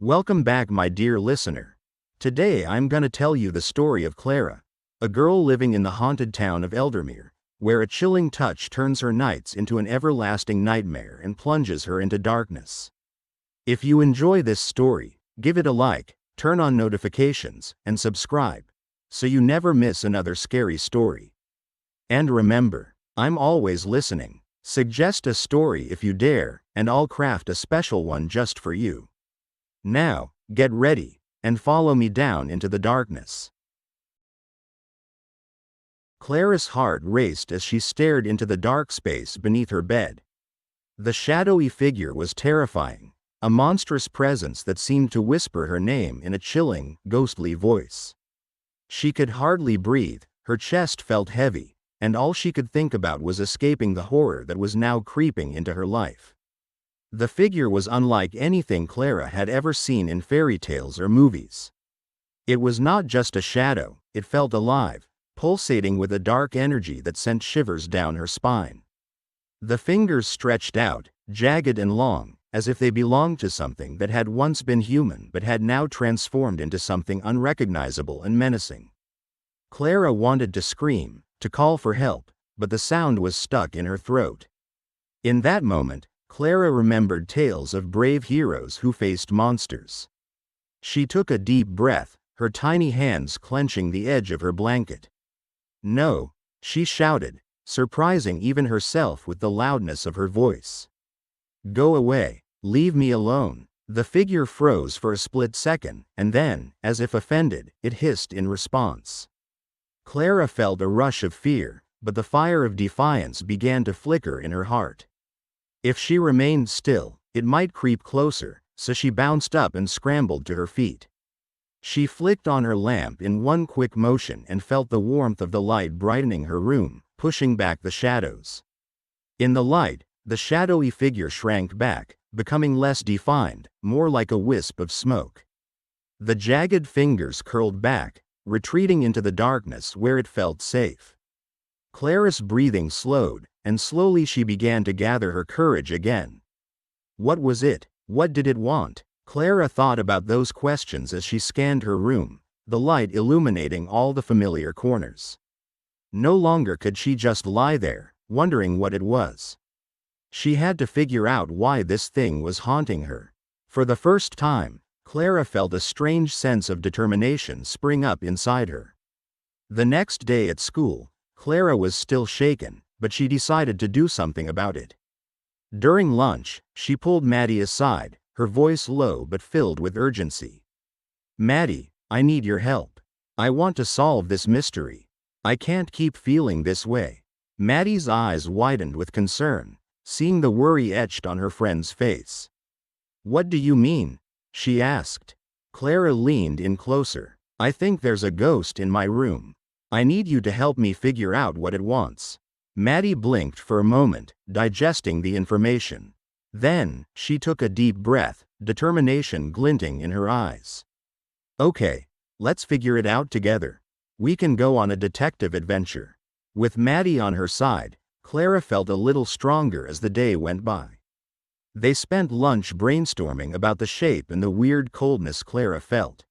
Welcome back, my dear listener. Today I'm gonna tell you the story of Clara, a girl living in the haunted town of Eldermere, where a chilling touch turns her nights into an everlasting nightmare and plunges her into darkness. If you enjoy this story, give it a like, turn on notifications, and subscribe, so you never miss another scary story. And remember, I'm always listening. Suggest a story if you dare, and I'll craft a special one just for you. Now, get ready, and follow me down into the darkness. Clara's heart raced as she stared into the dark space beneath her bed. The shadowy figure was terrifying, a monstrous presence that seemed to whisper her name in a chilling, ghostly voice. She could hardly breathe, her chest felt heavy, and all she could think about was escaping the horror that was now creeping into her life. The figure was unlike anything Clara had ever seen in fairy tales or movies. It was not just a shadow, it felt alive, pulsating with a dark energy that sent shivers down her spine. The fingers stretched out, jagged and long, as if they belonged to something that had once been human but had now transformed into something unrecognizable and menacing. Clara wanted to scream, to call for help, but the sound was stuck in her throat. In that moment, Clara remembered tales of brave heroes who faced monsters. She took a deep breath, her tiny hands clenching the edge of her blanket. "No," she shouted, surprising even herself with the loudness of her voice. "Go away, leave me alone." The figure froze for a split second, and then, as if offended, it hissed in response. Clara felt a rush of fear, but the fire of defiance began to flicker in her heart. If she remained still, it might creep closer, so she bounced up and scrambled to her feet. She flicked on her lamp in one quick motion and felt the warmth of the light brightening her room, pushing back the shadows. In the light, the shadowy figure shrank back, becoming less defined, more like a wisp of smoke. The jagged fingers curled back, retreating into the darkness where it felt safe. Clara's breathing slowed, and slowly she began to gather her courage again. What was it? What did it want? Clara thought about those questions as she scanned her room, the light illuminating all the familiar corners. No longer could she just lie there, wondering what it was. She had to figure out why this thing was haunting her. For the first time, Clara felt a strange sense of determination spring up inside her. The next day at school, Clara was still shaken, but she decided to do something about it. During lunch, she pulled Maddie aside, her voice low but filled with urgency. "Maddie, I need your help. I want to solve this mystery. I can't keep feeling this way." Maddie's eyes widened with concern, seeing the worry etched on her friend's face. "What do you mean?" she asked. Clara leaned in closer. "I think there's a ghost in my room. I need you to help me figure out what it wants." Maddie blinked for a moment, digesting the information. Then, she took a deep breath, determination glinting in her eyes. "Okay, let's figure it out together. We can go on a detective adventure." With Maddie on her side, Clara felt a little stronger as the day went by. They spent lunch brainstorming about the shape and the weird coldness Clara felt.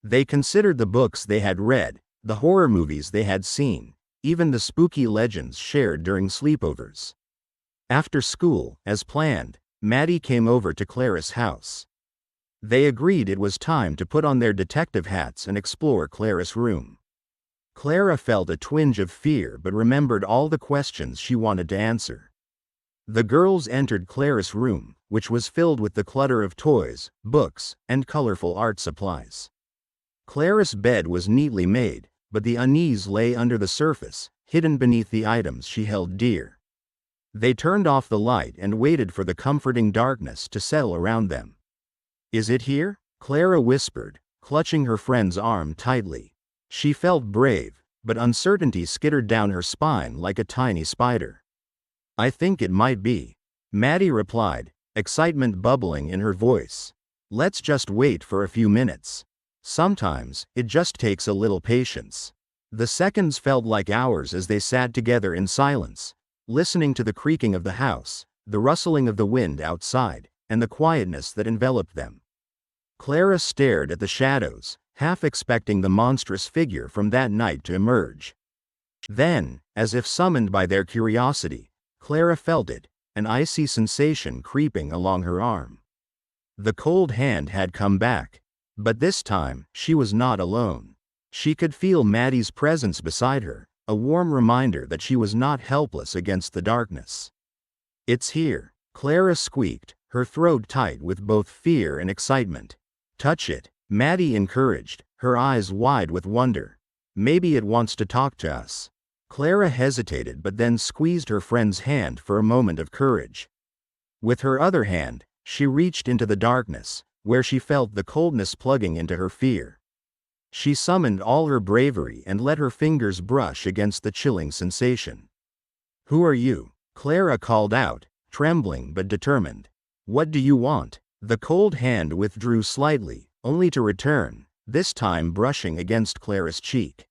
They considered the books they had read, the horror movies they had seen, even the spooky legends shared during sleepovers. After school, as planned, Maddie came over to Clara's house. They agreed it was time to put on their detective hats and explore Clara's room. Clara felt a twinge of fear but remembered all the questions she wanted to answer. The girls entered Clara's room, which was filled with the clutter of toys, books, and colorful art supplies. Clara's bed was neatly made, but the unease lay under the surface, hidden beneath the items she held dear. They turned off the light and waited for the comforting darkness to settle around them. "Is it here?" Clara whispered, clutching her friend's arm tightly. She felt brave, but uncertainty skittered down her spine like a tiny spider. "I think it might be," Maddie replied, excitement bubbling in her voice. "Let's just wait for a few minutes. Sometimes, it just takes a little patience." The seconds felt like hours as they sat together in silence, listening to the creaking of the house, the rustling of the wind outside, and the quietness that enveloped them. Clara stared at the shadows, half expecting the monstrous figure from that night to emerge. Then, as if summoned by their curiosity, Clara felt it, an icy sensation creeping along her arm. The cold hand had come back. But this time, she was not alone. She could feel Maddie's presence beside her, a warm reminder that she was not helpless against the darkness. "It's here," Clara squeaked, her throat tight with both fear and excitement. "Touch it," Maddie encouraged, her eyes wide with wonder. "Maybe it wants to talk to us." Clara hesitated but then squeezed her friend's hand for a moment of courage. With her other hand, she reached into the darkness, where she felt the coldness plugging into her fear. She summoned all her bravery and let her fingers brush against the chilling sensation. "Who are you?" Clara called out, trembling but determined. "What do you want?" The cold hand withdrew slightly, only to return, this time brushing against Clara's cheek.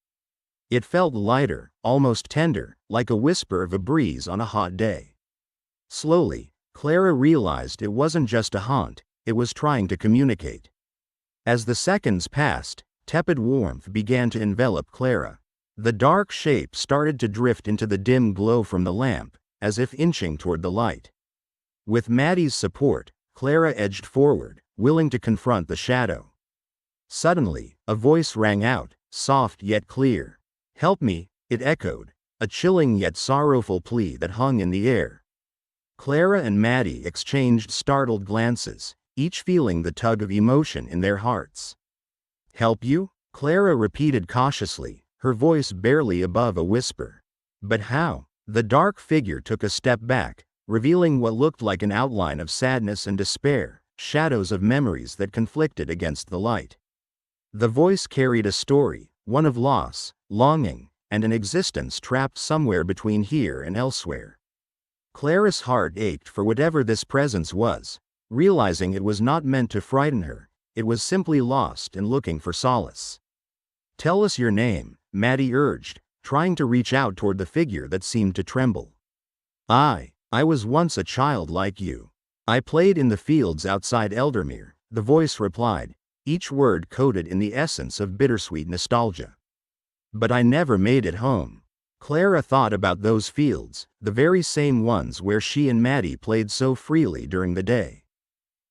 It felt lighter, almost tender, like a whisper of a breeze on a hot day. Slowly, Clara realized it wasn't just a haunt, it was trying to communicate. As the seconds passed, tepid warmth began to envelop Clara. The dark shape started to drift into the dim glow from the lamp, as if inching toward the light. With Maddie's support, Clara edged forward, willing to confront the shadow. Suddenly, a voice rang out, soft yet clear. "Help me," it echoed, a chilling yet sorrowful plea that hung in the air. Clara and Maddie exchanged startled glances, each feeling the tug of emotion in their hearts. "Help you?" Clara repeated cautiously, her voice barely above a whisper. "But how?" The dark figure took a step back, revealing what looked like an outline of sadness and despair, shadows of memories that conflicted against the light. The voice carried a story, one of loss, longing, and an existence trapped somewhere between here and elsewhere. Clara's heart ached for whatever this presence was, realizing it was not meant to frighten her, it was simply lost and looking for solace. "Tell us your name," Maddie urged, trying to reach out toward the figure that seemed to tremble. I was once a child like you. I played in the fields outside Eldermere," the voice replied, each word coated in the essence of bittersweet nostalgia. "But I never made it home." Clara thought about those fields, the very same ones where she and Maddie played so freely during the day.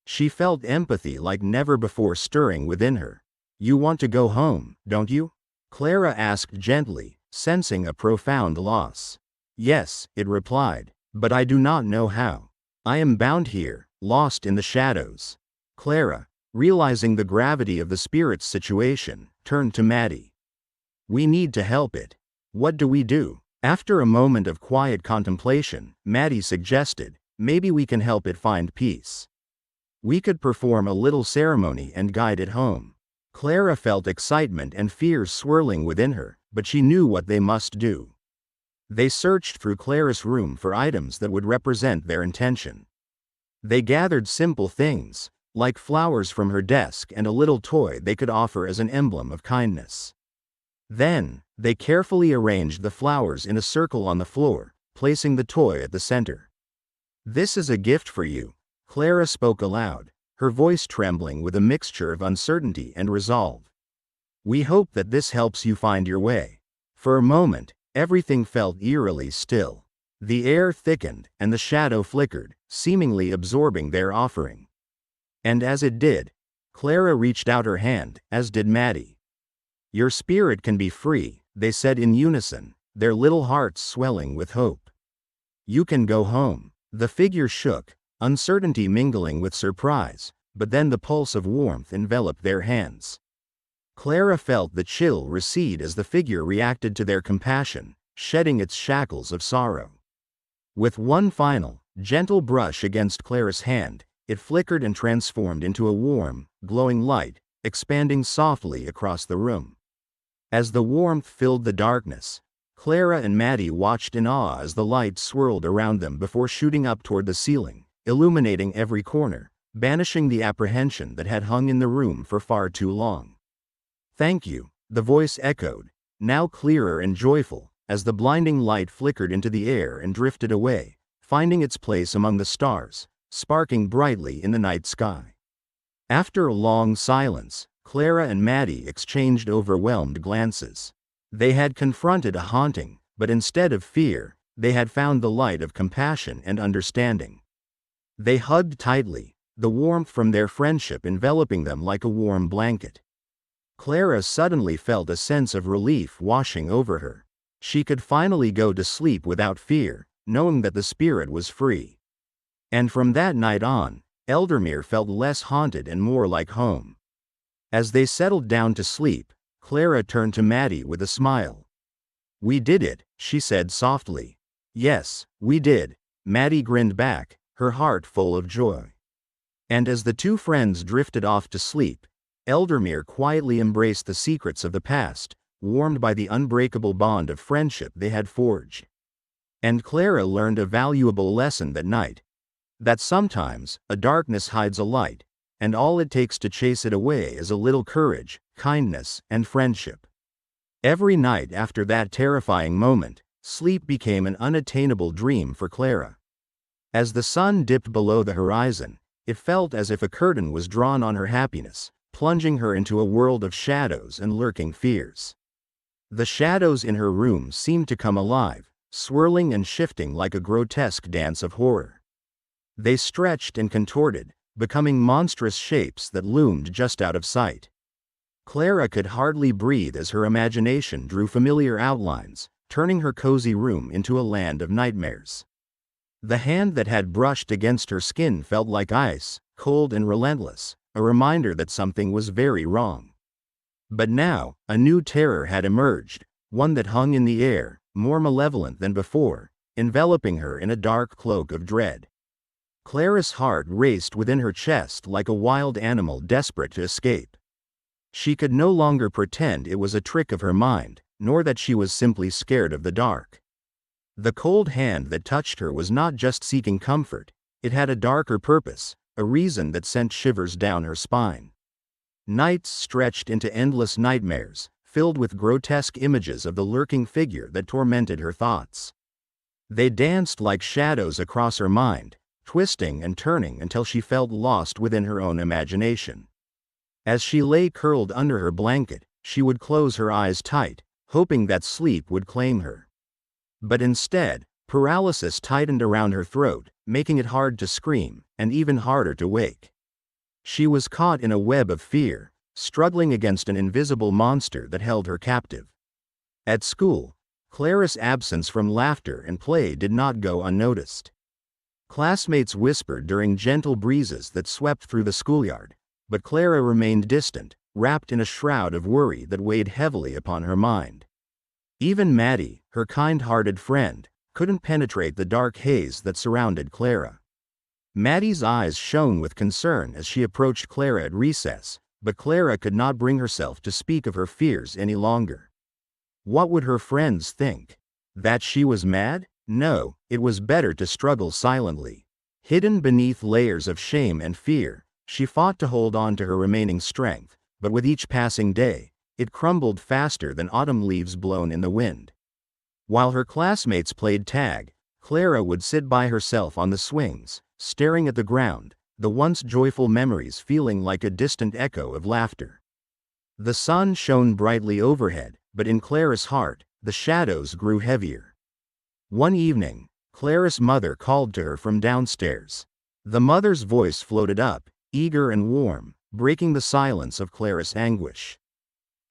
She felt empathy like never before stirring within her. "You want to go home, don't you?" Clara asked gently, sensing a profound loss. "Yes," it replied, "but I do not know how. I am bound here, lost in the shadows." Clara, realizing the gravity of the spirit's situation, turned to Maddie. "We need to help it. What do we do?" After a moment of quiet contemplation, Maddie suggested, "Maybe we can help it find peace. We could perform a little ceremony and guide it home." Clara felt excitement and fear swirling within her, but she knew what they must do. They searched through Clara's room for items that would represent their intention. They gathered simple things, like flowers from her desk and a little toy they could offer as an emblem of kindness. Then, they carefully arranged the flowers in a circle on the floor, placing the toy at the center. "This is a gift for you," Clara spoke aloud, her voice trembling with a mixture of uncertainty and resolve. "We hope that this helps you find your way." For a moment, everything felt eerily still. The air thickened, and the shadow flickered, seemingly absorbing their offering. And as it did, Clara reached out her hand, as did Maddie. "Your spirit can be free," they said in unison, their little hearts swelling with hope. "You can go home." The figure shook, uncertainty mingling with surprise, but then the pulse of warmth enveloped their hands. Clara felt the chill recede as the figure reacted to their compassion, shedding its shackles of sorrow. With one final, gentle brush against Clara's hand, it flickered and transformed into a warm, glowing light, expanding softly across the room. As the warmth filled the darkness, Clara and Maddie watched in awe as the light swirled around them before shooting up toward the ceiling, illuminating every corner, banishing the apprehension that had hung in the room for far too long. "Thank you," the voice echoed, now clearer and joyful, as the blinding light flickered into the air and drifted away, finding its place among the stars, sparking brightly in the night sky. After a long silence, Clara and Maddie exchanged overwhelmed glances. They had confronted a haunting, but instead of fear, they had found the light of compassion and understanding. They hugged tightly, the warmth from their friendship enveloping them like a warm blanket. Clara suddenly felt a sense of relief washing over her. She could finally go to sleep without fear, knowing that the spirit was free. And from that night on, Eldermere felt less haunted and more like home. As they settled down to sleep, Clara turned to Maddie with a smile. "We did it," she said softly. "Yes, we did," Maddie grinned back, her heart full of joy. And as the two friends drifted off to sleep, Eldermere quietly embraced the secrets of the past, warmed by the unbreakable bond of friendship they had forged. And Clara learned a valuable lesson that night. That sometimes, a darkness hides a light, and all it takes to chase it away is a little courage, kindness, and friendship. Every night after that terrifying moment, sleep became an unattainable dream for Clara. As the sun dipped below the horizon, it felt as if a curtain was drawn on her happiness, plunging her into a world of shadows and lurking fears. The shadows in her room seemed to come alive, swirling and shifting like a grotesque dance of horror. They stretched and contorted, becoming monstrous shapes that loomed just out of sight. Clara could hardly breathe as her imagination drew familiar outlines, turning her cozy room into a land of nightmares. The hand that had brushed against her skin felt like ice, cold and relentless, a reminder that something was very wrong. But now, a new terror had emerged, one that hung in the air, more malevolent than before, enveloping her in a dark cloak of dread. Clara's heart raced within her chest like a wild animal desperate to escape. She could no longer pretend it was a trick of her mind, nor that she was simply scared of the dark. The cold hand that touched her was not just seeking comfort, it had a darker purpose, a reason that sent shivers down her spine. Nights stretched into endless nightmares, filled with grotesque images of the lurking figure that tormented her thoughts. They danced like shadows across her mind, twisting and turning until she felt lost within her own imagination. As she lay curled under her blanket, she would close her eyes tight, hoping that sleep would claim her. But instead, paralysis tightened around her throat, making it hard to scream, and even harder to wake. She was caught in a web of fear, struggling against an invisible monster that held her captive. At school, Clara's absence from laughter and play did not go unnoticed. Classmates whispered during gentle breezes that swept through the schoolyard, but Clara remained distant, wrapped in a shroud of worry that weighed heavily upon her mind. Even Maddie, her kind-hearted friend, couldn't penetrate the dark haze that surrounded Clara. Maddie's eyes shone with concern as she approached Clara at recess, but Clara could not bring herself to speak of her fears any longer. What would her friends think? That she was mad? No, it was better to struggle silently. Hidden beneath layers of shame and fear, she fought to hold on to her remaining strength, but with each passing day, it crumbled faster than autumn leaves blown in the wind. While her classmates played tag, Clara would sit by herself on the swings, staring at the ground, the once joyful memories feeling like a distant echo of laughter. The sun shone brightly overhead, but in Clara's heart, the shadows grew heavier. One evening, Clara's mother called to her from downstairs. The mother's voice floated up, eager and warm, breaking the silence of Clara's anguish.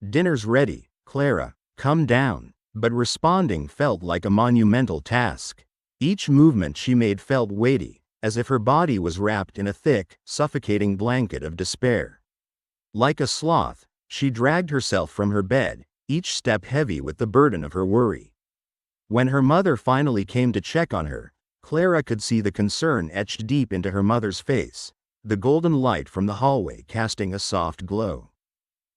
"Dinner's ready, Clara, come down." But responding felt like a monumental task. Each movement she made felt weighty, as if her body was wrapped in a thick, suffocating blanket of despair. Like a sloth, she dragged herself from her bed, each step heavy with the burden of her worry. When her mother finally came to check on her, Clara could see the concern etched deep into her mother's face, the golden light from the hallway casting a soft glow.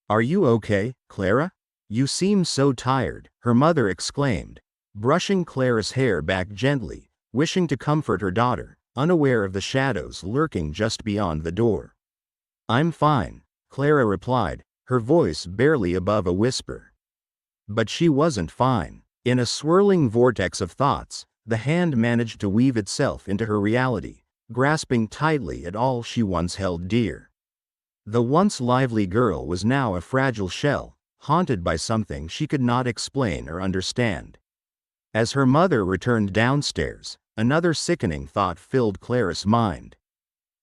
"Are you okay, Clara? You seem so tired," her mother exclaimed, brushing Clara's hair back gently, wishing to comfort her daughter, unaware of the shadows lurking just beyond the door. "I'm fine," Clara replied, her voice barely above a whisper. But she wasn't fine. In a swirling vortex of thoughts, the hand managed to weave itself into her reality, grasping tightly at all she once held dear. The once lively girl was now a fragile shell, haunted by something she could not explain or understand. As her mother returned downstairs, another sickening thought filled Clara's mind.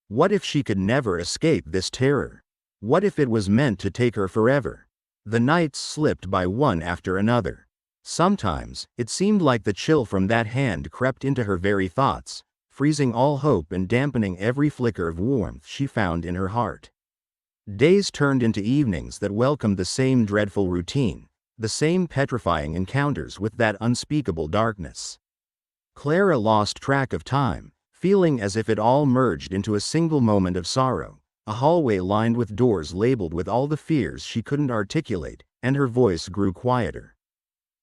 What if she could never escape this terror? What if it was meant to take her forever? The nights slipped by one after another. Sometimes, it seemed like the chill from that hand crept into her very thoughts, freezing all hope and dampening every flicker of warmth she found in her heart. Days turned into evenings that welcomed the same dreadful routine, the same petrifying encounters with that unspeakable darkness. Clara lost track of time, feeling as if it all merged into a single moment of sorrow, a hallway lined with doors labeled with all the fears she couldn't articulate, and her voice grew quieter.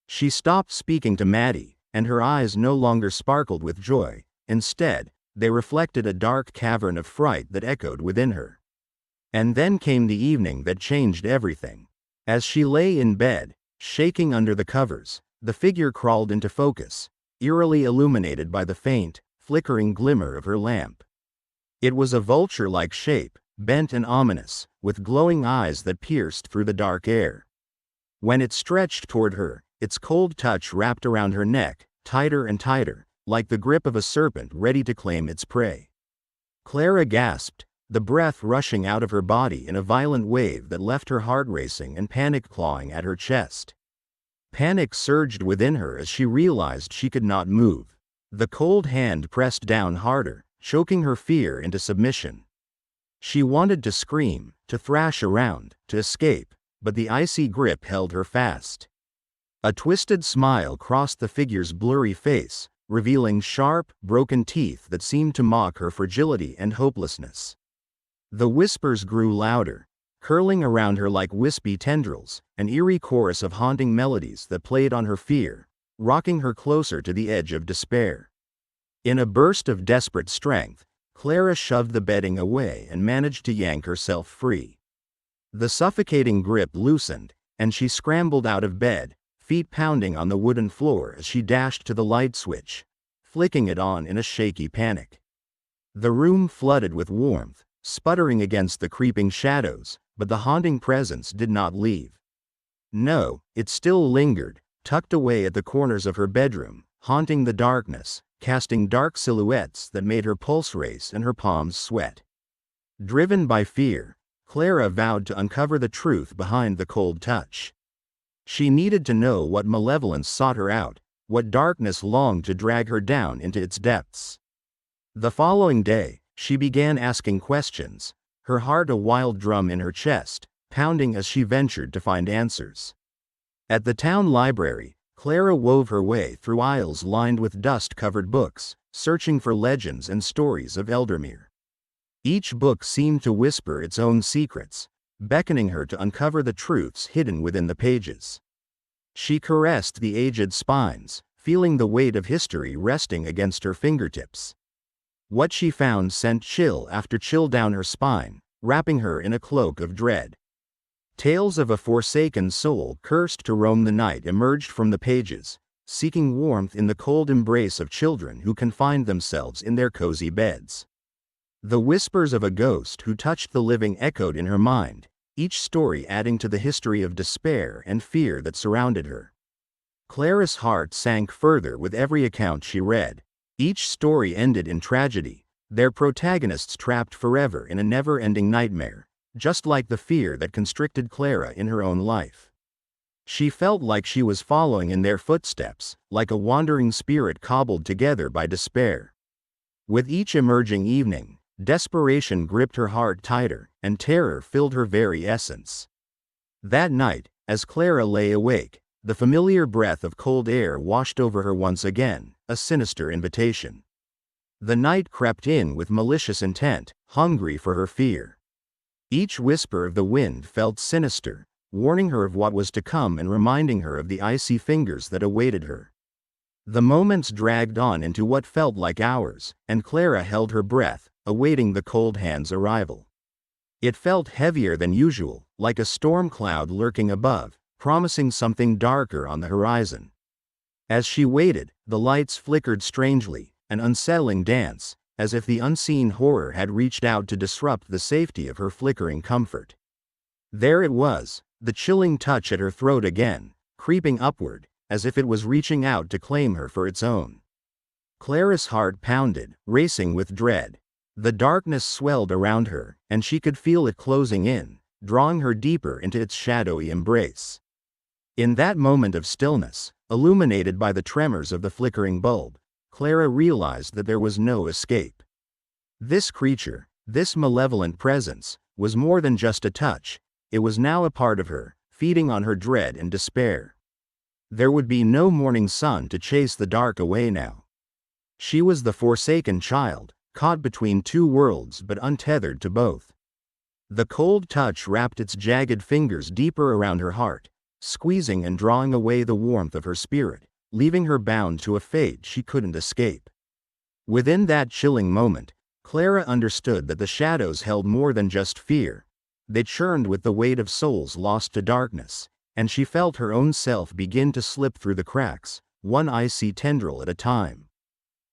She stopped speaking to Maddie, and her eyes no longer sparkled with joy. Instead, they reflected a dark cavern of fright that echoed within her. And then came the evening that changed everything. As she lay in bed, shaking under the covers, the figure crawled into focus, eerily illuminated by the faint, flickering glimmer of her lamp. It was a vulture-like shape, bent and ominous, with glowing eyes that pierced through the dark air. When it stretched toward her, its cold touch wrapped around her neck, tighter and tighter, like the grip of a serpent ready to claim its prey. Clara gasped, the breath rushing out of her body in a violent wave that left her heart racing and panic clawing at her chest. Panic surged within her as she realized she could not move. The cold hand pressed down harder, choking her fear into submission. She wanted to scream, to thrash around, to escape, but the icy grip held her fast. A twisted smile crossed the figure's blurry face, revealing sharp, broken teeth that seemed to mock her fragility and hopelessness. The whispers grew louder, curling around her like wispy tendrils, an eerie chorus of haunting melodies that played on her fear, rocking her closer to the edge of despair. In a burst of desperate strength, Clara shoved the bedding away and managed to yank herself free. The suffocating grip loosened, and she scrambled out of bed, feet pounding on the wooden floor as she dashed to the light switch, flicking it on in a shaky panic. The room flooded with warmth, sputtering against the creeping shadows, but the haunting presence did not leave. No, it still lingered, tucked away at the corners of her bedroom, haunting the darkness, casting dark silhouettes that made her pulse race and her palms sweat. Driven by fear, Clara vowed to uncover the truth behind the cold touch. She needed to know what malevolence sought her out, what darkness longed to drag her down into its depths. The following day, she began asking questions, her heart a wild drum in her chest, pounding as she ventured to find answers. At the town library, Clara wove her way through aisles lined with dust-covered books, searching for legends and stories of Eldermere. Each book seemed to whisper its own secrets, beckoning her to uncover the truths hidden within the pages. She caressed the aged spines, feeling the weight of history resting against her fingertips. What she found sent chill after chill down her spine, wrapping her in a cloak of dread. Tales of a forsaken soul cursed to roam the night emerged from the pages, seeking warmth in the cold embrace of children who confined themselves in their cozy beds. The whispers of a ghost who touched the living echoed in her mind, each story adding to the history of despair and fear that surrounded her. Clara's heart sank further with every account she read. Each story ended in tragedy, their protagonists trapped forever in a never-ending nightmare, just like the fear that constricted Clara in her own life. She felt like she was following in their footsteps, like a wandering spirit cobbled together by despair. With each emerging evening, desperation gripped her heart tighter, and terror filled her very essence. That night, as Clara lay awake, the familiar breath of cold air washed over her once again, a sinister invitation. The night crept in with malicious intent, hungry for her fear. Each whisper of the wind felt sinister, warning her of what was to come and reminding her of the icy fingers that awaited her. The moments dragged on into what felt like hours, and Clara held her breath, awaiting the cold hand's arrival. It felt heavier than usual, like a storm cloud lurking above, promising something darker on the horizon. As she waited, the lights flickered strangely, an unsettling dance, as if the unseen horror had reached out to disrupt the safety of her flickering comfort. There it was, the chilling touch at her throat again, creeping upward, as if it was reaching out to claim her for its own. Clara's heart pounded, racing with dread. The darkness swelled around her, and she could feel it closing in, drawing her deeper into its shadowy embrace. In that moment of stillness, illuminated by the tremors of the flickering bulb, Clara realized that there was no escape. This creature, this malevolent presence, was more than just a touch. It was now a part of her, feeding on her dread and despair. There would be no morning sun to chase the dark away now. She was the forsaken child, caught between two worlds but untethered to both. The cold touch wrapped its jagged fingers deeper around her heart, squeezing and drawing away the warmth of her spirit, leaving her bound to a fate she couldn't escape. Within that chilling moment, Clara understood that the shadows held more than just fear. They churned with the weight of souls lost to darkness, and she felt her own self begin to slip through the cracks, one icy tendril at a time.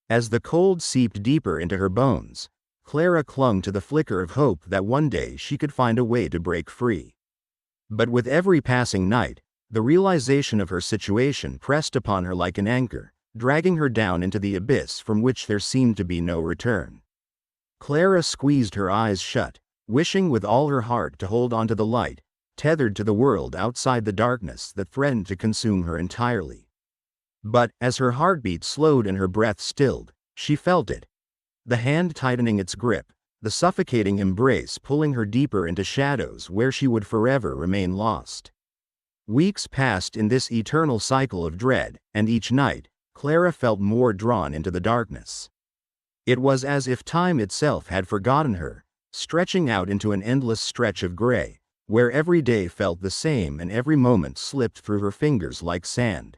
As the cold seeped deeper into her bones, Clara clung to the flicker of hope that one day she could find a way to break free. But with every passing night, the realization of her situation pressed upon her like an anchor, dragging her down into the abyss from which there seemed to be no return. Clara squeezed her eyes shut, wishing with all her heart to hold on to the light, tethered to the world outside the darkness that threatened to consume her entirely. But, as her heartbeat slowed and her breath stilled, she felt it. The hand tightening its grip, the suffocating embrace pulling her deeper into shadows where she would forever remain lost. Weeks passed in this eternal cycle of dread, and each night, Clara felt more drawn into the darkness. It was as if time itself had forgotten her, stretching out into an endless stretch of gray, where every day felt the same and every moment slipped through her fingers like sand.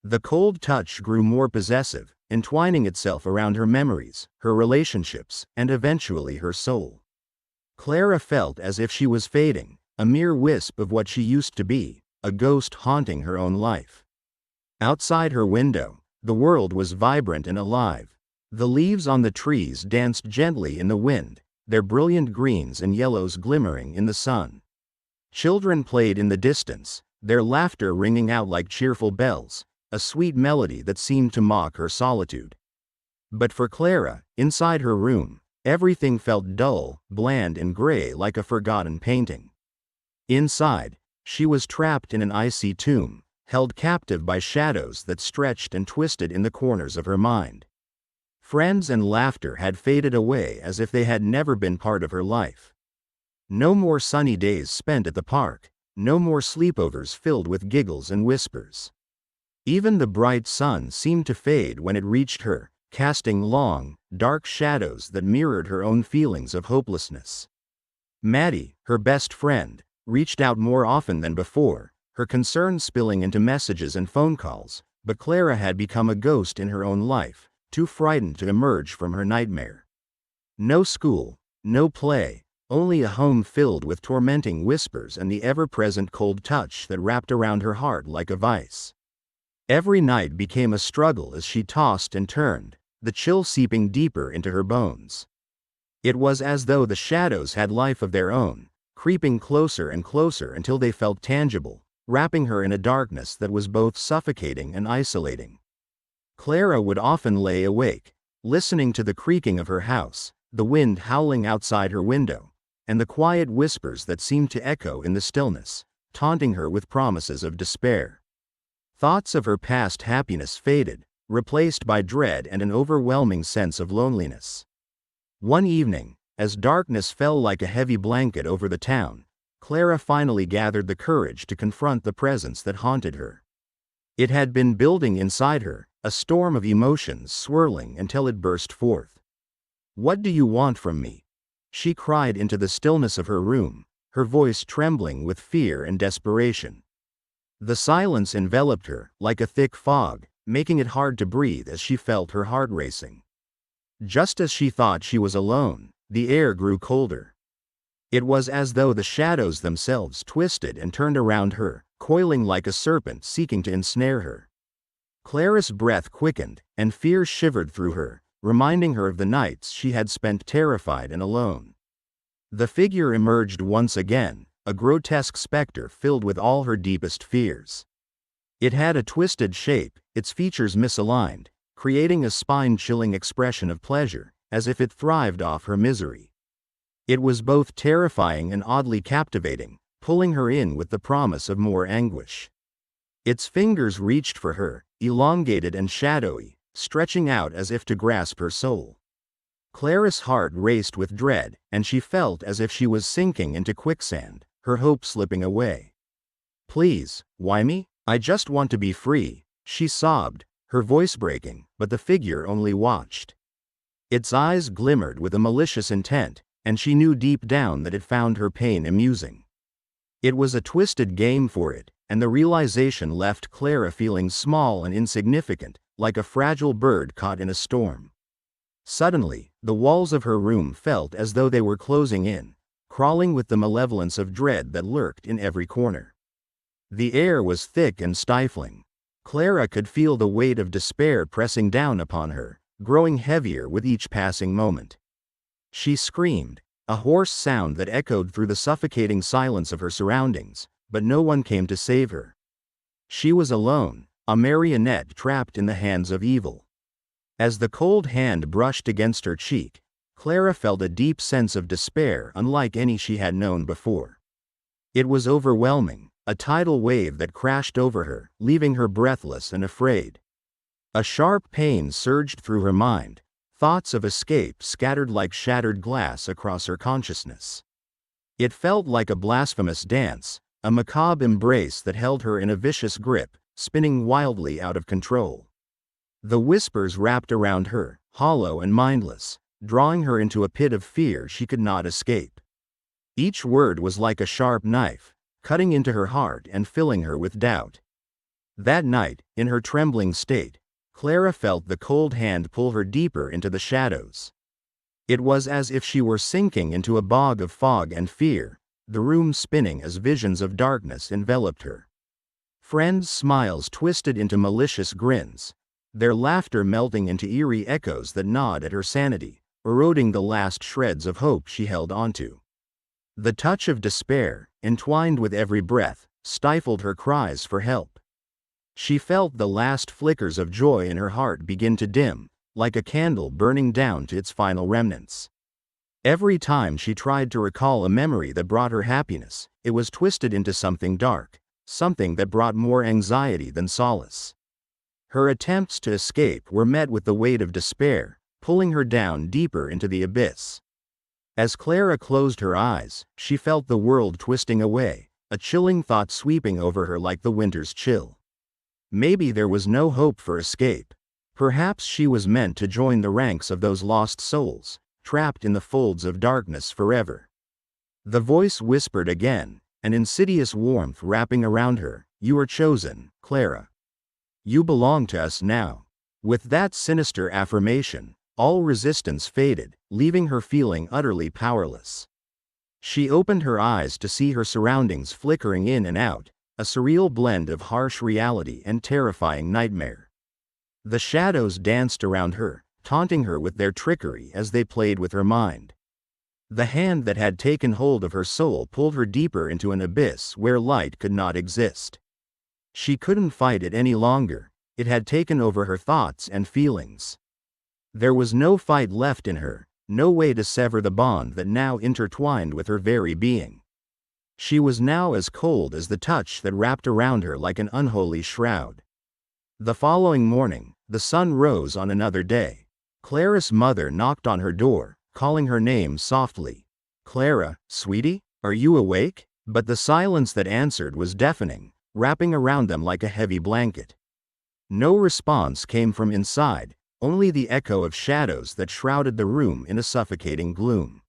The cold touch grew more possessive, entwining itself around her memories, her relationships, and eventually her soul. Clara felt as if she was fading, a mere wisp of what she used to be, a ghost haunting her own life. Outside her window, the world was vibrant and alive. The leaves on the trees danced gently in the wind, their brilliant greens and yellows glimmering in the sun. Children played in the distance, their laughter ringing out like cheerful bells, a sweet melody that seemed to mock her solitude. But for Clara, inside her room, everything felt dull, bland and gray like a forgotten painting. Inside, she was trapped in an icy tomb, held captive by shadows that stretched and twisted in the corners of her mind. Friends and laughter had faded away as if they had never been part of her life. No more sunny days spent at the park, no more sleepovers filled with giggles and whispers. Even the bright sun seemed to fade when it reached her, casting long, dark shadows that mirrored her own feelings of hopelessness. Maddie, her best friend, reached out more often than before, her concern spilling into messages and phone calls, but Clara had become a ghost in her own life, too frightened to emerge from her nightmare. No school, no play, only a home filled with tormenting whispers and the ever-present cold touch that wrapped around her heart like a vice. Every night became a struggle as she tossed and turned, the chill seeping deeper into her bones. It was as though the shadows had life of their own, creeping closer and closer until they felt tangible, wrapping her in a darkness that was both suffocating and isolating. Clara would often lay awake, listening to the creaking of her house, the wind howling outside her window, and the quiet whispers that seemed to echo in the stillness, taunting her with promises of despair. Thoughts of her past happiness faded, replaced by dread and an overwhelming sense of loneliness. One evening, as darkness fell like a heavy blanket over the town, Clara finally gathered the courage to confront the presence that haunted her. It had been building inside her, a storm of emotions swirling until it burst forth. "What do you want from me?" she cried into the stillness of her room, her voice trembling with fear and desperation. The silence enveloped her, like a thick fog, making it hard to breathe as she felt her heart racing. Just as she thought she was alone, the air grew colder. It was as though the shadows themselves twisted and turned around her, coiling like a serpent seeking to ensnare her. Clara's breath quickened, and fear shivered through her, reminding her of the nights she had spent terrified and alone. The figure emerged once again, a grotesque specter filled with all her deepest fears. It had a twisted shape, its features misaligned, creating a spine-chilling expression of pleasure, as if it thrived off her misery. It was both terrifying and oddly captivating, pulling her in with the promise of more anguish. Its fingers reached for her, elongated and shadowy, stretching out as if to grasp her soul. Clara's heart raced with dread, and she felt as if she was sinking into quicksand, her hope slipping away. "Please, why me? I just want to be free," she sobbed, her voice breaking, but the figure only watched. Its eyes glimmered with a malicious intent, and she knew deep down that it found her pain amusing. It was a twisted game for it, and the realization left Clara feeling small and insignificant, like a fragile bird caught in a storm. Suddenly, the walls of her room felt as though they were closing in, crawling with the malevolence of dread that lurked in every corner. The air was thick and stifling. Clara could feel the weight of despair pressing down upon her, growing heavier with each passing moment. She screamed, a hoarse sound that echoed through the suffocating silence of her surroundings, but no one came to save her. She was alone, a marionette trapped in the hands of evil. As the cold hand brushed against her cheek, Clara felt a deep sense of despair unlike any she had known before. It was overwhelming, a tidal wave that crashed over her, leaving her breathless and afraid. A sharp pain surged through her mind, thoughts of escape scattered like shattered glass across her consciousness. It felt like a blasphemous dance, a macabre embrace that held her in a vicious grip, spinning wildly out of control. The whispers wrapped around her, hollow and mindless, drawing her into a pit of fear she could not escape. Each word was like a sharp knife, cutting into her heart and filling her with doubt. That night, in her trembling state, Clara felt the cold hand pull her deeper into the shadows. It was as if she were sinking into a bog of fog and fear, the room spinning as visions of darkness enveloped her. Friends' smiles twisted into malicious grins, their laughter melting into eerie echoes that gnawed at her sanity, eroding the last shreds of hope she held onto. The touch of despair, entwined with every breath, stifled her cries for help. She felt the last flickers of joy in her heart begin to dim, like a candle burning down to its final remnants. Every time she tried to recall a memory that brought her happiness, it was twisted into something dark, something that brought more anxiety than solace. Her attempts to escape were met with the weight of despair, pulling her down deeper into the abyss. As Clara closed her eyes, she felt the world twisting away, a chilling thought sweeping over her like the winter's chill. Maybe there was no hope for escape. Perhaps she was meant to join the ranks of those lost souls, trapped in the folds of darkness forever. The voice whispered again, an insidious warmth wrapping around her, "You are chosen, Clara. You belong to us now." With that sinister affirmation, all resistance faded, leaving her feeling utterly powerless. She opened her eyes to see her surroundings flickering in and out, a surreal blend of harsh reality and terrifying nightmare. The shadows danced around her, taunting her with their trickery as they played with her mind. The hand that had taken hold of her soul pulled her deeper into an abyss where light could not exist. She couldn't fight it any longer, it had taken over her thoughts and feelings. There was no fight left in her, no way to sever the bond that now intertwined with her very being. She was now as cold as the touch that wrapped around her like an unholy shroud. The following morning, the sun rose on another day. Clara's mother knocked on her door, calling her name softly. "Clara, sweetie, are you awake?" But the silence that answered was deafening, wrapping around them like a heavy blanket. No response came from inside, only the echo of shadows that shrouded the room in a suffocating gloom.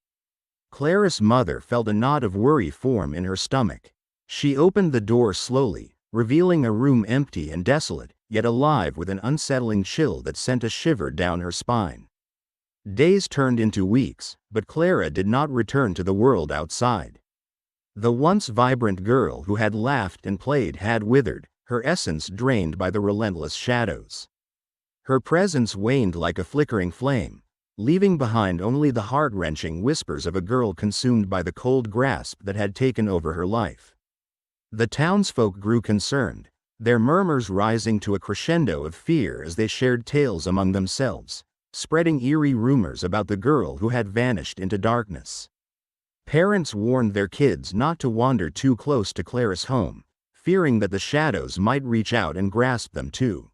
Clara's mother felt a knot of worry form in her stomach. She opened the door slowly, revealing a room empty and desolate, yet alive with an unsettling chill that sent a shiver down her spine. Days turned into weeks, but Clara did not return to the world outside. The once vibrant girl who had laughed and played had withered, her essence drained by the relentless shadows. Her presence waned like a flickering flame, leaving behind only the heart-wrenching whispers of a girl consumed by the cold grasp that had taken over her life. The townsfolk grew concerned, their murmurs rising to a crescendo of fear as they shared tales among themselves, spreading eerie rumors about the girl who had vanished into darkness. Parents warned their kids not to wander too close to Clara's home, fearing that the shadows might reach out and grasp them too.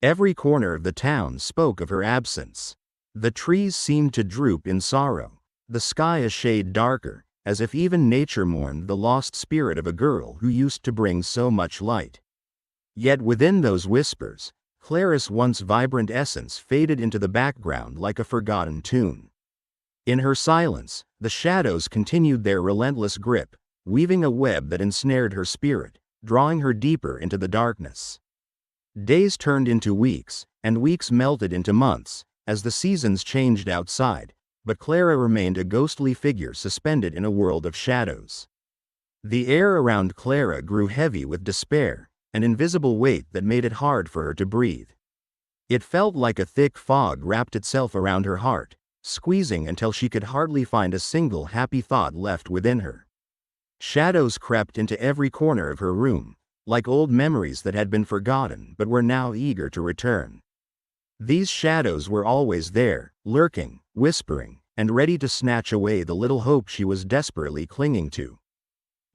Every corner of the town spoke of her absence. The trees seemed to droop in sorrow, the sky a shade darker, as if even nature mourned the lost spirit of a girl who used to bring so much light. Yet within those whispers, Clara's once vibrant essence faded into the background like a forgotten tune. In her silence, the shadows continued their relentless grip, weaving a web that ensnared her spirit, drawing her deeper into the darkness. Days turned into weeks, and weeks melted into months, as the seasons changed outside, but Clara remained a ghostly figure suspended in a world of shadows. The air around Clara grew heavy with despair, an invisible weight that made it hard for her to breathe. It felt like a thick fog wrapped itself around her heart, squeezing until she could hardly find a single happy thought left within her. Shadows crept into every corner of her room, like old memories that had been forgotten but were now eager to return. These shadows were always there, lurking, whispering, and ready to snatch away the little hope she was desperately clinging to.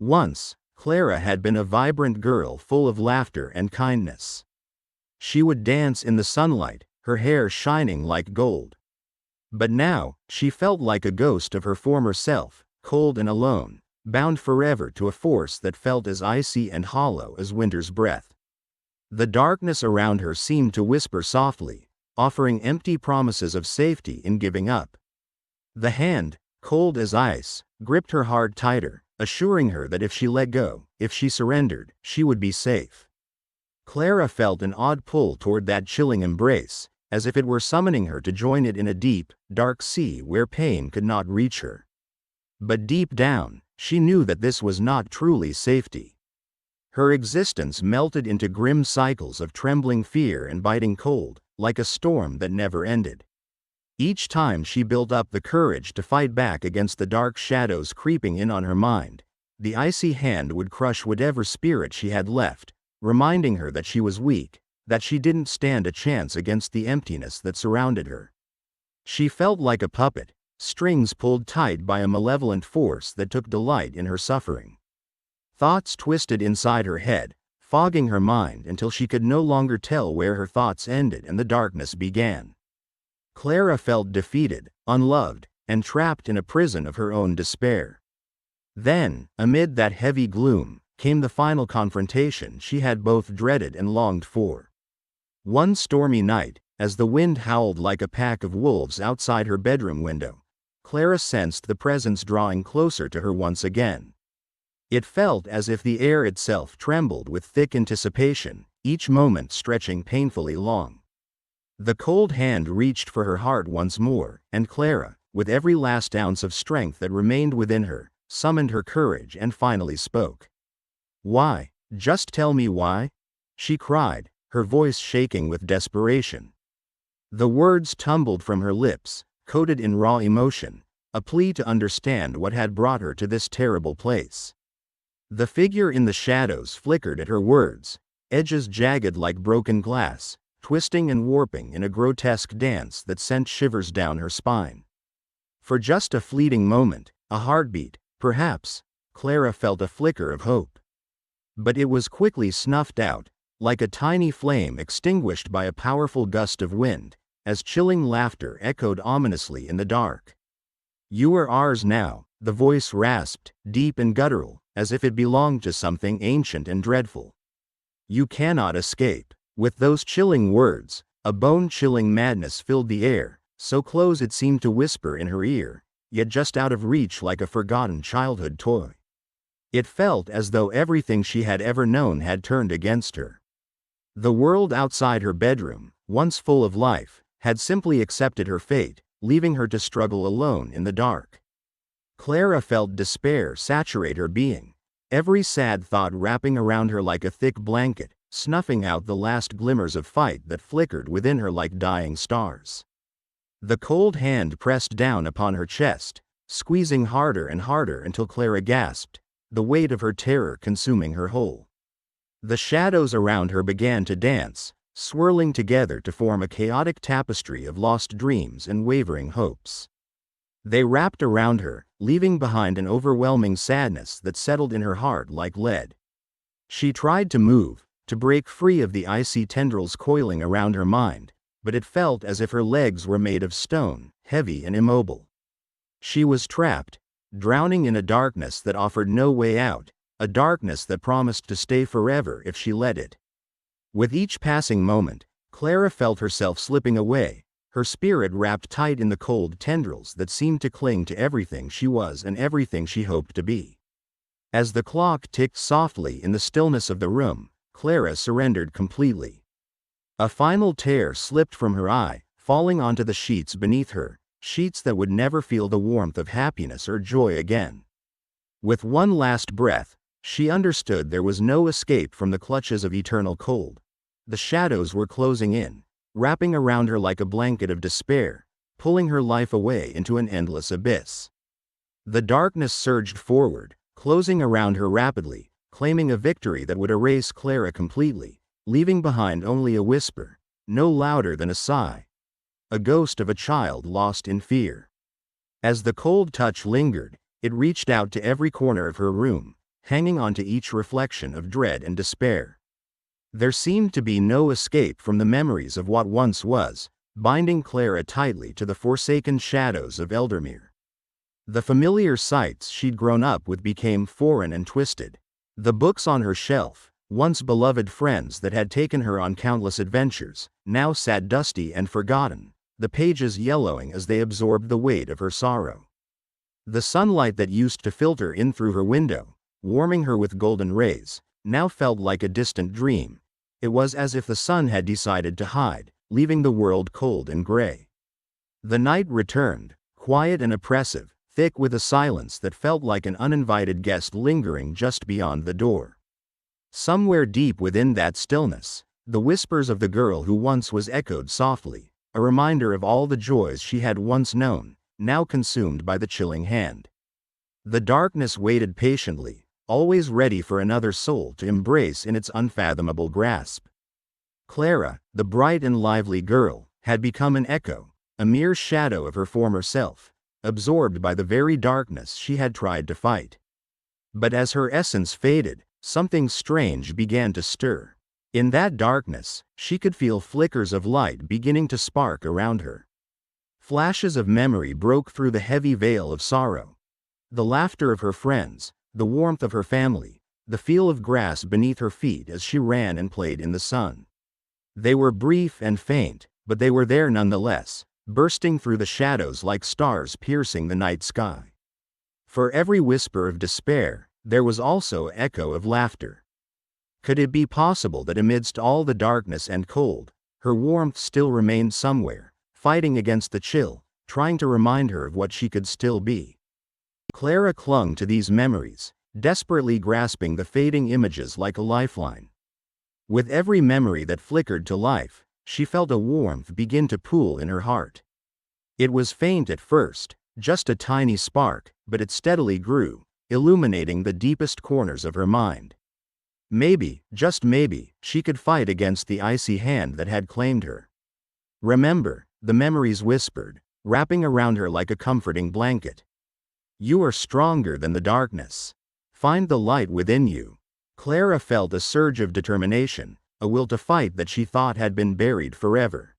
Once, Clara had been a vibrant girl full of laughter and kindness. She would dance in the sunlight, her hair shining like gold. But now, she felt like a ghost of her former self, cold and alone, bound forever to a force that felt as icy and hollow as winter's breath. The darkness around her seemed to whisper softly, offering empty promises of safety in giving up. The hand, cold as ice, gripped her hard tighter, assuring her that if she let go, if she surrendered, she would be safe. Clara felt an odd pull toward that chilling embrace, as if it were summoning her to join it in a deep, dark sea where pain could not reach her. But deep down, she knew that this was not truly safety. Her existence melted into grim cycles of trembling fear and biting cold, like a storm that never ended. Each time she built up the courage to fight back against the dark shadows creeping in on her mind, the icy hand would crush whatever spirit she had left, reminding her that she was weak, that she didn't stand a chance against the emptiness that surrounded her. She felt like a puppet, strings pulled tight by a malevolent force that took delight in her suffering. Thoughts twisted inside her head, fogging her mind until she could no longer tell where her thoughts ended and the darkness began. Clara felt defeated, unloved, and trapped in a prison of her own despair. Then, amid that heavy gloom, came the final confrontation she had both dreaded and longed for. One stormy night, as the wind howled like a pack of wolves outside her bedroom window, Clara sensed the presence drawing closer to her once again. It felt as if the air itself trembled with thick anticipation, each moment stretching painfully long. The cold hand reached for her heart once more, and Clara, with every last ounce of strength that remained within her, summoned her courage and finally spoke. "Why? Just tell me why?" she cried, her voice shaking with desperation. The words tumbled from her lips, coated in raw emotion, a plea to understand what had brought her to this terrible place. The figure in the shadows flickered at her words, edges jagged like broken glass, twisting and warping in a grotesque dance that sent shivers down her spine. For just a fleeting moment, a heartbeat, perhaps, Clara felt a flicker of hope. But it was quickly snuffed out, like a tiny flame extinguished by a powerful gust of wind, as chilling laughter echoed ominously in the dark. "You are ours now," the voice rasped, deep and guttural, as if it belonged to something ancient and dreadful. "You cannot escape." With those chilling words, a bone-chilling madness filled the air, so close it seemed to whisper in her ear, yet just out of reach like a forgotten childhood toy. It felt as though everything she had ever known had turned against her. The world outside her bedroom, once full of life, had simply accepted her fate, leaving her to struggle alone in the dark. Clara felt despair saturate her being, every sad thought wrapping around her like a thick blanket, snuffing out the last glimmers of fight that flickered within her like dying stars. The cold hand pressed down upon her chest, squeezing harder and harder until Clara gasped, the weight of her terror consuming her whole. The shadows around her began to dance, swirling together to form a chaotic tapestry of lost dreams and wavering hopes. They wrapped around her, leaving behind an overwhelming sadness that settled in her heart like lead. She tried to move, to break free of the icy tendrils coiling around her mind, but it felt as if her legs were made of stone, heavy and immobile. She was trapped, drowning in a darkness that offered no way out, a darkness that promised to stay forever if she let it. With each passing moment, Clara felt herself slipping away, her spirit wrapped tight in the cold tendrils that seemed to cling to everything she was and everything she hoped to be. As the clock ticked softly in the stillness of the room, Clara surrendered completely. A final tear slipped from her eye, falling onto the sheets beneath her, sheets that would never feel the warmth of happiness or joy again. With one last breath, she understood there was no escape from the clutches of eternal cold. The shadows were closing in, wrapping around her like a blanket of despair, pulling her life away into an endless abyss. The darkness surged forward, closing around her rapidly, claiming a victory that would erase Clara completely, leaving behind only a whisper, no louder than a sigh. A ghost of a child lost in fear. As the cold touch lingered, it reached out to every corner of her room, hanging onto each reflection of dread and despair. There seemed to be no escape from the memories of what once was, binding Clara tightly to the forsaken shadows of Eldermere. The familiar sights she'd grown up with became foreign and twisted. The books on her shelf, once beloved friends that had taken her on countless adventures, now sat dusty and forgotten, the pages yellowing as they absorbed the weight of her sorrow. The sunlight that used to filter in through her window, warming her with golden rays, now felt like a distant dream. It was as if the sun had decided to hide, leaving the world cold and gray. The night returned, quiet and oppressive, thick with a silence that felt like an uninvited guest lingering just beyond the door. Somewhere deep within that stillness, the whispers of the girl who once was echoed softly, a reminder of all the joys she had once known, now consumed by the chilling hand. The darkness waited patiently, always ready for another soul to embrace in its unfathomable grasp. Clara, the bright and lively girl, had become an echo, a mere shadow of her former self, absorbed by the very darkness she had tried to fight. But as her essence faded, something strange began to stir. In that darkness, she could feel flickers of light beginning to spark around her. Flashes of memory broke through the heavy veil of sorrow. The laughter of her friends, the warmth of her family, the feel of grass beneath her feet as she ran and played in the sun. They were brief and faint, but they were there nonetheless, bursting through the shadows like stars piercing the night sky. For every whisper of despair, there was also an echo of laughter. Could it be possible that amidst all the darkness and cold, her warmth still remained somewhere, fighting against the chill, trying to remind her of what she could still be? Clara clung to these memories, desperately grasping the fading images like a lifeline. With every memory that flickered to life, she felt a warmth begin to pool in her heart. It was faint at first, just a tiny spark, but it steadily grew, illuminating the deepest corners of her mind. Maybe, just maybe, she could fight against the icy hand that had claimed her. Remember, the memories whispered, wrapping around her like a comforting blanket. You are stronger than the darkness. Find the light within you. Clara felt a surge of determination, a will to fight that she thought had been buried forever.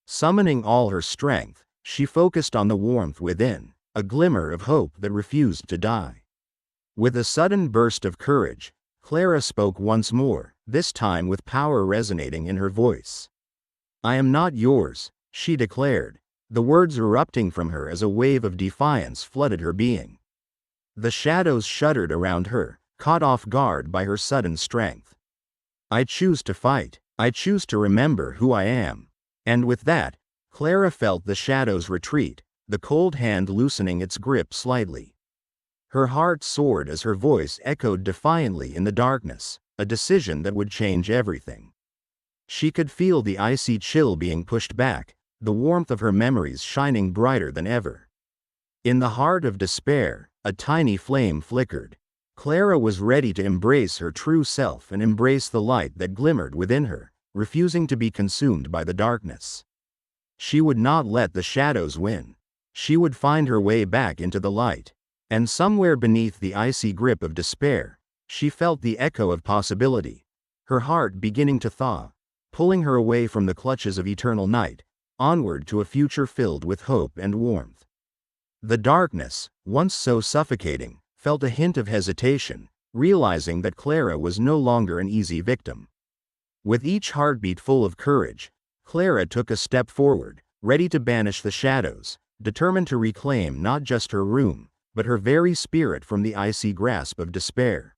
Summoning all her strength, she focused on the warmth within, a glimmer of hope that refused to die. With a sudden burst of courage, Clara spoke once more, this time with power resonating in her voice. I am not yours, she declared, the words erupting from her as a wave of defiance flooded her being. The shadows shuddered around her, caught off guard by her sudden strength. I choose to fight. I choose to remember who I am. And with that, Clara felt the shadows retreat, the cold hand loosening its grip slightly. Her heart soared as her voice echoed defiantly in the darkness, a decision that would change everything. She could feel the icy chill being pushed back, the warmth of her memories shining brighter than ever. In the heart of despair, a tiny flame flickered. Clara was ready to embrace her true self and embrace the light that glimmered within her, refusing to be consumed by the darkness. She would not let the shadows win. She would find her way back into the light. And somewhere beneath the icy grip of despair, she felt the echo of possibility, her heart beginning to thaw, pulling her away from the clutches of eternal night, onward to a future filled with hope and warmth. The darkness, once so suffocating, felt a hint of hesitation, realizing that Clara was no longer an easy victim. With each heartbeat full of courage, Clara took a step forward, ready to banish the shadows, determined to reclaim not just her room, but her very spirit from the icy grasp of despair.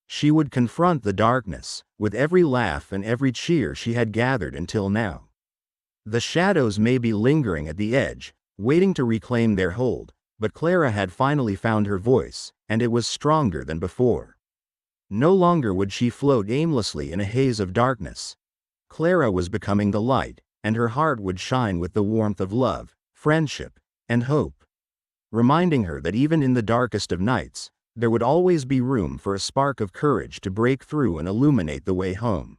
She would confront the darkness, with every laugh and every cheer she had gathered until now. The shadows may be lingering at the edge, waiting to reclaim their hold, but Clara had finally found her voice, and it was stronger than before. No longer would she float aimlessly in a haze of darkness. Clara was becoming the light, and her heart would shine with the warmth of love, friendship, and hope, reminding her that even in the darkest of nights, there would always be room for a spark of courage to break through and illuminate the way home.